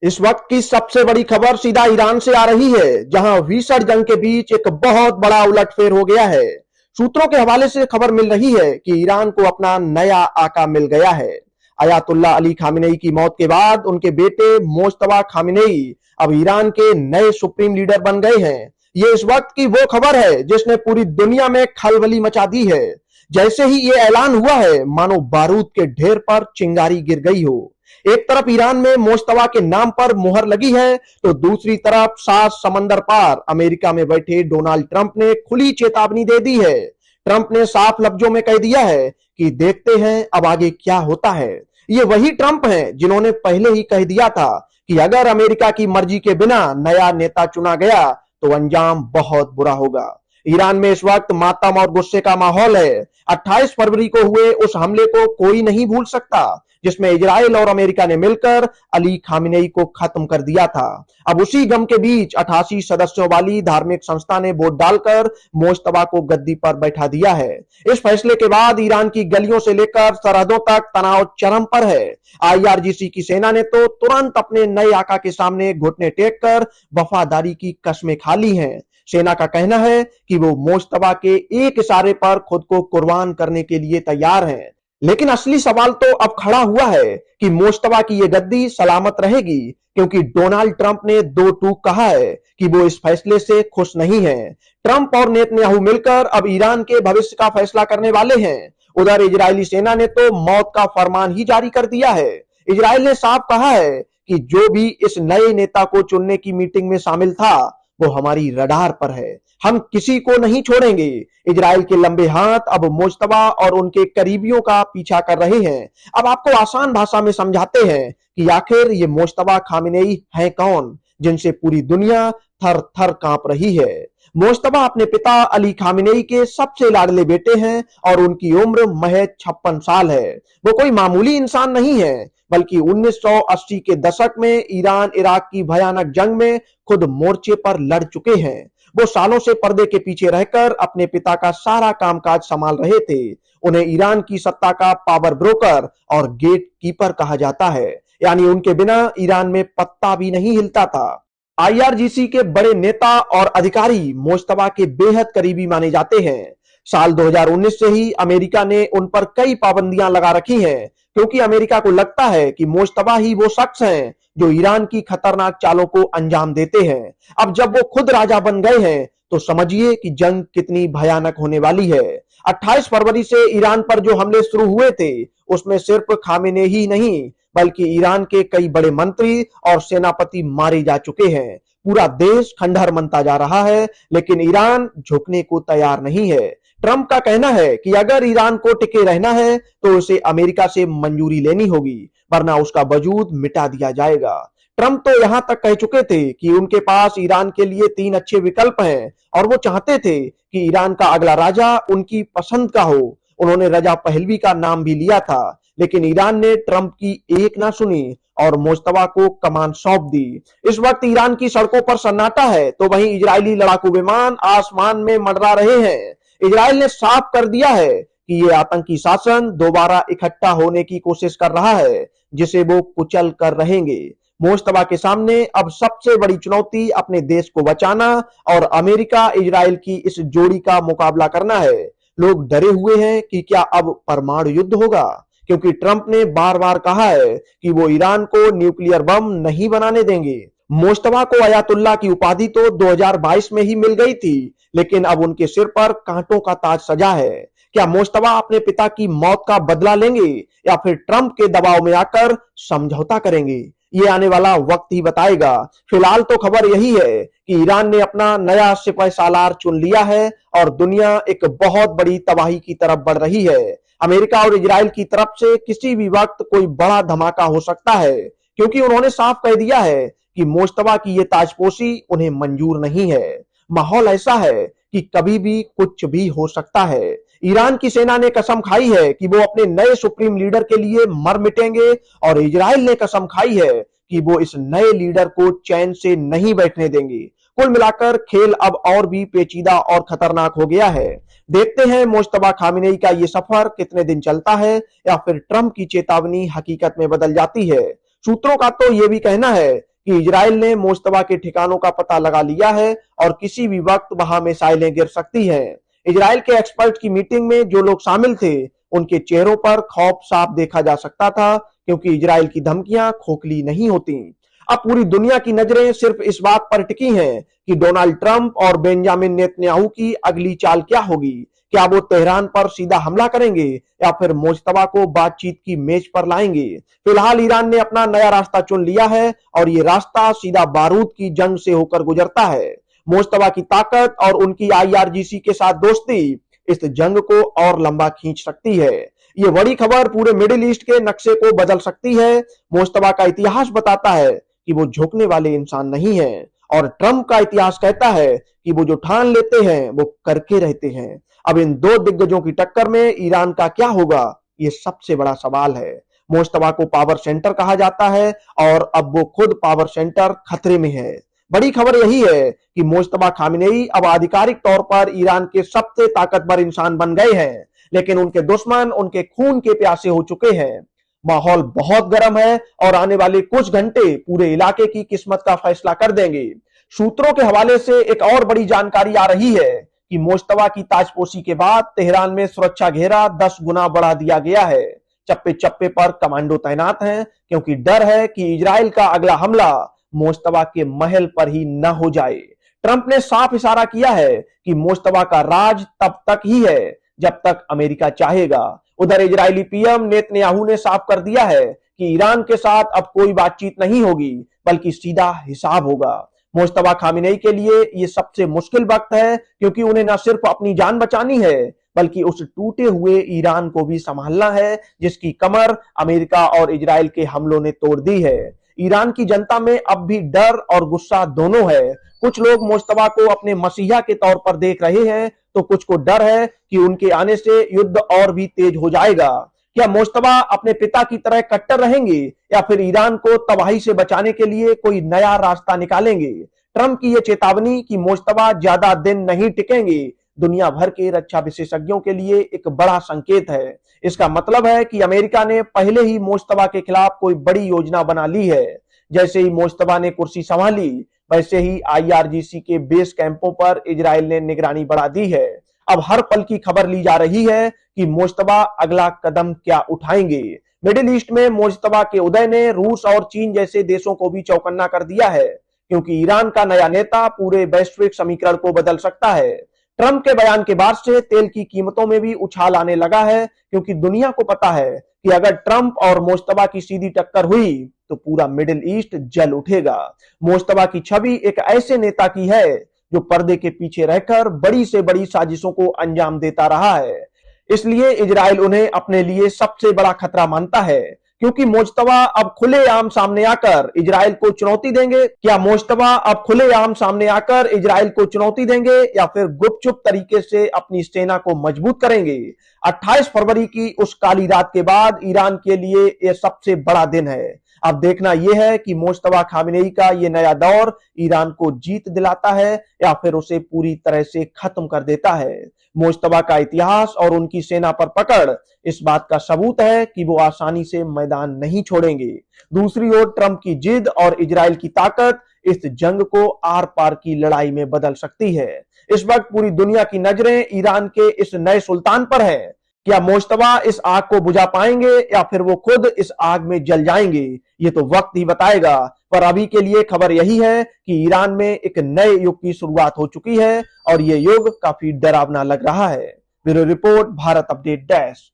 इस वक्त की सबसे बड़ी खबर सीधा ईरान से आ रही है, जहां भीषण जंग के बीच एक बहुत बड़ा उलटफेर हो गया है। सूत्रों के हवाले से खबर मिल रही है कि ईरान को अपना नया आका मिल गया है। अयातुल्ला अली खामेनेई की मौत के बाद उनके बेटे मोज्तबा खामेनेई अब ईरान के नए सुप्रीम लीडर बन गए हैं। ये इस वक्त की वो खबर है जिसने पूरी दुनिया में खलबली मचा दी है। जैसे ही ये ऐलान हुआ है, मानो बारूद के ढेर पर चिंगारी गिर गई हो। एक तरफ ईरान में मोज्तबा के नाम पर मुहर लगी है, तो दूसरी तरफ सात समंदर पार अमेरिका में बैठे डोनाल्ड ट्रंप ने खुली चेतावनी दे दी है। ट्रंप ने साफ लफ्जों में कह दिया है कि देखते हैं अब आगे क्या होता है। ये वही ट्रंप हैं जिन्होंने पहले ही कह दिया था कि अगर अमेरिका की मर्जी के बिना नया नेता चुना गया तो अंजाम बहुत बुरा होगा। ईरान में इस वक्त मातम और गुस्से का माहौल है। 28 फरवरी को हुए उस हमले को कोई नहीं भूल सकता, जिसमें इजराइल और अमेरिका ने मिलकर अली खामेनेई को खत्म कर दिया था। अब उसी गम के बीच 88 सदस्यों वाली धार्मिक संस्था ने वोट डालकर मोज्तबा को गद्दी पर बैठा दिया है। इस फैसले के बाद ईरान की गलियों से लेकर सरहदों तक तनाव चरम पर है। आईआरजीसी की सेना ने तो तुरंत अपने नए आका के सामने घुटने टेक कर वफादारी की कस्में खा ली हैं। सेना का कहना है कि वो मोज्तबा के एक इशारे पर खुद को कुर्बान करने के लिए तैयार हैं। लेकिन असली सवाल तो अब खड़ा हुआ है कि मोज्तबा की ये गद्दी सलामत रहेगी, क्योंकि डोनाल्ड ट्रंप ने दो टूक कहा है कि वो इस फैसले से खुश नहीं है। ट्रंप और नेतन्याहू मिलकर अब ईरान के भविष्य का फैसला करने वाले हैं। उधर इजरायली सेना ने तो मौत का फरमान ही जारी कर दिया है। इजराइल ने साफ कहा है कि जो भी इस नए नेता को चुनने की मीटिंग में शामिल था वो हमारी रडार पर है, हम किसी को नहीं छोड़ेंगे। इजराइल के लंबे हाथ अब मोज्तबा और उनके करीबियों का पीछा कर रहे हैं। अब आपको आसान भाषा में समझाते हैं कि आखिर ये मोज्तबा खामेनेई हैं कौन, जिनसे पूरी दुनिया थर थर कांप रही है। मोज्तबा अपने पिता अली खामेनेई के सबसे लाडले बेटे हैं और उनकी उम्र महज 56 साल है। वो कोई मामूली इंसान नहीं है, बल्कि 1980 के दशक में ईरान इराक की भयानक जंग में खुद मोर्चे पर लड़ चुके हैं। वो सालों से पर्दे के पीछे रहकर अपने पिता का सारा कामकाज संभाल रहे थे। उन्हें ईरान की सत्ता का पावर ब्रोकर और गेट कीपर कहा जाता है, यानी उनके बिना ईरान में पत्ता भी नहीं हिलता था। आईआरजीसी के बड़े नेता और अधिकारी मोज्तबा के बेहद करीबी माने जाते हैं। साल 2019 से ही अमेरिका ने उन पर कई पाबंदियां लगा रखी हैं, क्योंकि अमेरिका को लगता है कि मोज्तबा ही वो शख्स हैं जो ईरान की खतरनाक चालों को अंजाम देते हैं। अब जब वो खुद राजा बन गए हैं तो समझिए कि जंग कितनी भयानक होने वाली है। 28 फरवरी से ईरान पर जो हमले शुरू हुए थे, उसमें सिर्फ खामेनेई ही नहीं, बल्कि ईरान के कई बड़े मंत्री और सेनापति मारे जा चुके हैं। पूरा देश खंडहर बनता जा रहा है, लेकिन ईरान झुकने को तैयार नहीं है। ट्रंप का कहना है कि अगर ईरान को टिके रहना है तो उसे अमेरिका से मंजूरी लेनी होगी, वरना उसका वजूद मिटा दिया जाएगा। ट्रंप तो यहां तक कह चुके थे कि उनके पास ईरान के लिए 3 अच्छे विकल्प हैं और वो चाहते थे कि ईरान का अगला राजा उनकी पसंद का हो। उन्होंने रजा पहलवी का नाम भी लिया था, लेकिन ईरान ने ट्रंप की एक ना सुनी और मोज्तबा को कमान सौंप दी। इस वक्त ईरान की सड़कों पर सन्नाटा है, तो वहीं इजरायली लड़ाकू विमान आसमान में मंडरा रहे हैं। इजराइल ने साफ कर दिया है कि ये आतंकी शासन दोबारा इकट्ठा होने की कोशिश कर रहा है, जिसे वो कुचल कर रहेंगे। मोज्तबा के सामने अब सबसे बड़ी चुनौती अपने देश को बचाना और अमेरिका इजराइल की इस जोड़ी का मुकाबला करना है। लोग डरे हुए हैं कि क्या अब परमाणु युद्ध होगा, क्योंकि ट्रंप ने बार बार कहा है कि वो ईरान को न्यूक्लियर बम नहीं बनाने देंगे। मोज्तबा को अयातुल्ला की उपाधि तो 2022 में ही मिल गई थी, लेकिन अब उनके सिर पर कांटों का ताज सजा है। क्या मोज्तबा अपने पिता की मौत का बदला लेंगे या फिर ट्रंप के दबाव में आकर समझौता करेंगे? ये आने वाला वक्त ही बताएगा। फिलहाल तो खबर यही है कि ईरान ने अपना नया सिपह सालार चुन लिया है और दुनिया एक बहुत बड़ी तबाही की तरफ बढ़ रही है। अमेरिका और इजराइल की तरफ से किसी भी वक्त कोई बड़ा धमाका हो सकता है, क्योंकि उन्होंने साफ कह दिया है कि मोज्तबा की ये ताजपोशी उन्हें मंजूर नहीं है। माहौल ऐसा है कि कभी भी कुछ भी हो सकता है। ईरान की सेना ने कसम खाई है कि वो अपने नए सुप्रीम लीडर के लिए मर मिटेंगे और इजराइल ने कसम खाई है कि वो इस नए लीडर को चैन से नहीं बैठने देंगे। कुल मिलाकर खेल अब और भी पेचीदा और खतरनाक हो गया है। देखते हैं मोज्तबा खामेनेई का ये सफर कितने दिन चलता है या फिर ट्रंप की चेतावनी हकीकत में बदल जाती है। सूत्रों का तो ये भी कहना है कि इजराइल ने मोज्तबा के ठिकानों का पता लगा लिया है और किसी भी वक्त वहां मिसाइलें गिर सकती हैं। इजराइल के एक्सपर्ट की मीटिंग में जो लोग शामिल थे, उनके चेहरों पर खौफ साफ देखा जा सकता था, क्योंकि इजराइल की धमकियां खोखली नहीं होती। अब पूरी दुनिया की नजरें सिर्फ इस बात पर टिकी हैं कि डोनाल्ड ट्रंप और बेंजामिन नेतन्याहू की अगली चाल क्या होगी। क्या वो तेहरान पर सीधा हमला करेंगे या फिर मोज्तबा को बातचीत की मेज पर लाएंगे। फिलहाल ईरान ने अपना नया रास्ता चुन लिया है और ये रास्ता सीधा बारूद की जंग से होकर गुजरता है। मोज्तबा की ताकत और उनकी आईआरजीसी के साथ दोस्ती इस जंग को और लंबा खींच सकती है। ये बड़ी खबर पूरे मिडिल ईस्ट के नक्शे को बदल सकती है। मोज्तबा का इतिहास बताता है कि वो झुकने वाले इंसान नहीं है, और ट्रंप का इतिहास कहता है कि वो जो ठान लेते हैं वो करके रहते हैं। अब इन दो दिग्गजों की टक्कर में ईरान का क्या होगा, ये सबसे बड़ा सवाल है। मोज्तबा को पावर सेंटर कहा जाता है और अब वो खुद पावर सेंटर खतरे में है। बड़ी खबर यही है कि मोज्तबा खामेनेई अब आधिकारिक तौर पर ईरान के सबसे ताकतवर इंसान बन गए हैं, लेकिन उनके दुश्मन उनके खून के प्यासे हो चुके हैं। माहौल बहुत गर्म है और आने वाले कुछ घंटे पूरे इलाके की किस्मत का फैसला कर देंगे। सूत्रों के हवाले से एक और बड़ी जानकारी आ रही है कि मोज्तबा की ताजपोशी के बाद तेहरान में सुरक्षा घेरा 10 गुना बढ़ा दिया गया है। चप्पे चप्पे पर कमांडो तैनात हैं, क्योंकि डर है कि इजराइल का अगला हमला मोज्तबा के महल पर ही न हो जाए। ट्रंप ने साफ इशारा किया है कि मोज्तबा का राज तब तक ही है जब तक अमेरिका चाहेगा। उधर इजरायली पीएम नेतन्याहू ने साफ कर दिया है कि ईरान के साथ अब कोई बातचीत नहीं होगी, बल्कि सीधा हिसाब होगा। मोज्तबा खामेनेई के लिए ये सबसे मुश्किल वक्त है, क्योंकि उन्हें न सिर्फ अपनी जान बचानी है, बल्कि उस टूटे हुए ईरान को भी संभालना है, जिसकी कमर अमेरिका और इजराइल के हमलों ने तोड़ दी है। ईरान की जनता में अब भी डर और गुस्सा दोनों है। कुछ लोग मोज्तबा को अपने मसीहा के तौर पर देख रहे हैं, तो कुछ को डर है कि उनके आने से युद्ध और भी तेज हो जाएगा। क्या मोज्तबा अपने पिता की तरह कट्टर रहेंगे या फिर ईरान को तबाही से बचाने के लिए कोई नया रास्ता निकालेंगे। ट्रंप की यह चेतावनी कि मोज्तबा ज्यादा दिन नहीं टिकेंगे, दुनिया भर के रक्षा विशेषज्ञों के लिए एक बड़ा संकेत है। इसका मतलब है कि अमेरिका ने पहले ही मोज्तबा के खिलाफ कोई बड़ी योजना बना ली है। जैसे ही मोज्तबा ने कुर्सी संभाली, वैसे ही आईआरजीसी के बेस कैंपों पर इजराइल ने निगरानी बढ़ा दी है। अब हर पल की खबर ली जा रही है कि मोज्तबा अगला कदम क्या उठाएंगे। मिडिल ईस्ट में मोज्तबा के उदय ने रूस और चीन जैसे देशों को भी चौकन्ना कर दिया है, क्योंकि ईरान का नया नेता पूरे वैश्विक समीकरण को बदल सकता है। ट्रंप के बयान के बाद से तेल की कीमतों में भी उछाल आने लगा है, क्योंकि दुनिया को पता है कि अगर ट्रंप और मोज्तबा की सीधी टक्कर हुई तो पूरा मिडिल ईस्ट जल उठेगा। मोज्तबा की छवि एक ऐसे नेता की है जो पर्दे के पीछे रहकर बड़ी से बड़ी साजिशों को अंजाम देता रहा है। इसलिए इजराइल उन्हें अपने लिए सबसे बड़ा खतरा मानता है, क्योंकि मोज्तबा अब खुलेआम सामने आकर इजराइल को चुनौती देंगे। क्या मोज्तबा अब खुलेआम सामने आकर इजराइल को चुनौती देंगे या फिर गुपचुप तरीके से अपनी सेना को मजबूत करेंगे। 28 फरवरी की उस काली रात के बाद ईरान के लिए यह सबसे बड़ा दिन है। अब देखना यह है कि मोज्तबा खामेनेई का यह नया दौर ईरान को जीत दिलाता है या फिर उसे पूरी तरह से खत्म कर देता है। मोज्तबा का इतिहास और उनकी सेना पर पकड़ इस बात का सबूत है कि वो आसानी से मैदान नहीं छोड़ेंगे। दूसरी ओर ट्रंप की जिद और इजराइल की ताकत इस जंग को आर पार की लड़ाई में बदल सकती है। इस वक्त पूरी दुनिया की नजरें ईरान के इस नए सुल्तान पर है। क्या मोज्तबा इस आग को बुझा पाएंगे या फिर वो खुद इस आग में जल जाएंगे, ये तो वक्त ही बताएगा। पर अभी के लिए खबर यही है कि ईरान में एक नए युग की शुरुआत हो चुकी है और ये युग काफी डरावना लग रहा है। Bureau report, Bharat update dash.